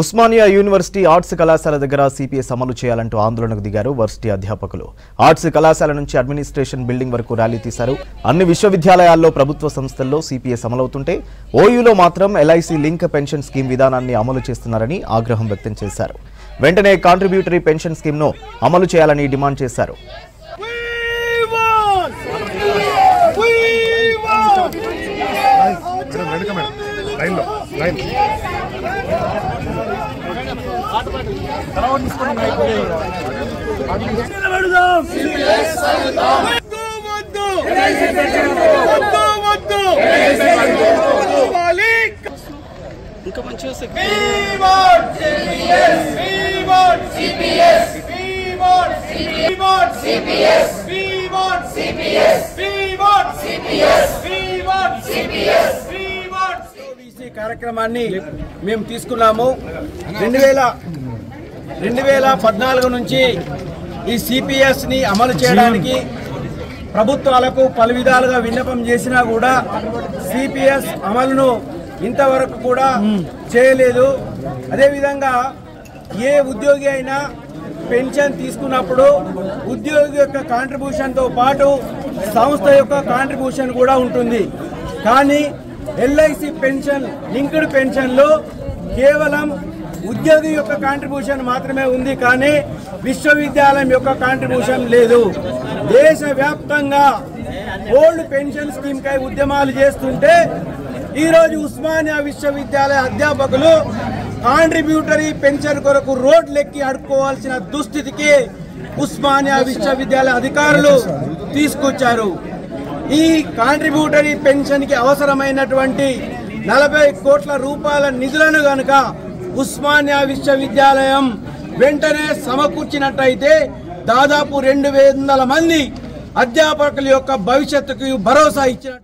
Osmania university arts కళాశాల దగ్గర CPS అమలు చేయాలంటూ ఆందోళనకు దిగారు వర్సిటీ అధ్యాపకులు. ఆర్ట్స్ కళాశాల నుంచి అడ్మినిస్ట్రేషన్ బిల్డింగ్ వరకు ర్యాలీ తీశారు. అన్ని విశ్వవిద్యాలయాల్లో ప్రభుత్వ సంస్థల్లో సిపిఎస్ అమలవుతుంటే ఓయూలో మాత్రం ఎల్ఐసి లింక్ పెన్షన్ స్కీమ్ విధానాన్ని అమలు చేస్తున్నారని ఆగ్రహం వ్యక్తం చేశారు. వెంటనే కాంట్రిబ్యూటరీ పెన్షన్ స్కీమ్ను అమలు చేయాలని డిమాండ్ చేశారు. కార్యక్రమాన్ని మేము తీసుకున్నాము. 2014 నుంచి ఈ సిపిఎస్ ని అమలు చేయడానికి ప్రభుత్వాలకు పలు విధాలుగా విన్నపం చేసినా కూడా సిపిఎస్ అమలును ఇంతవరకు కూడా చేయలేదు. అదేవిధంగా ఏ ఉద్యోగి అయినా పెన్షన్ తీసుకున్నప్పుడు ఉద్యోగి యొక్క కాంట్రిబ్యూషన్తో పాటు సంస్థ యొక్క కాంట్రిబ్యూషన్ కూడా ఉంటుంది. కానీ ఎల్ఐసి పెన్షన్ లింక్డ్ పెన్షన్లో కేవలం ఉద్యోగి యొక్క కాంట్రిబ్యూషన్ మాత్రమే ఉంది, కానీ విశ్వవిద్యాలయం యొక్క కాంట్రిబ్యూషన్ లేదు. దేశవ్యాప్తంగా ఓల్డ్ పెన్షన్ స్కీమ్ కై ఉద్యమాలు చేస్తుంటే ఈరోజు ఉస్మానియా విశ్వవిద్యాలయ అధ్యాపకులు కాంట్రిబ్యూటరీ పెన్షన్ కొరకు రోడ్లెక్కి అడుక్కోవాల్సిన దుస్థితికి ఉస్మానియా విశ్వవిద్యాలయ అధికారులు తీసుకొచ్చారు. ఈ కాంట్రిబ్యూటరీ పెన్షన్ కి అవసరమైనటువంటి 40 కోట్ల రూపాయల నిధులను గనుక ఉస్మానియా విశ్వవిద్యాలయం వెంటనే సమకూర్చినట్టయితే దాదాపు 200 మంది అధ్యాపకుల యొక్క భవిష్యత్తుకు భరోసా ఇచ్చినట్టు.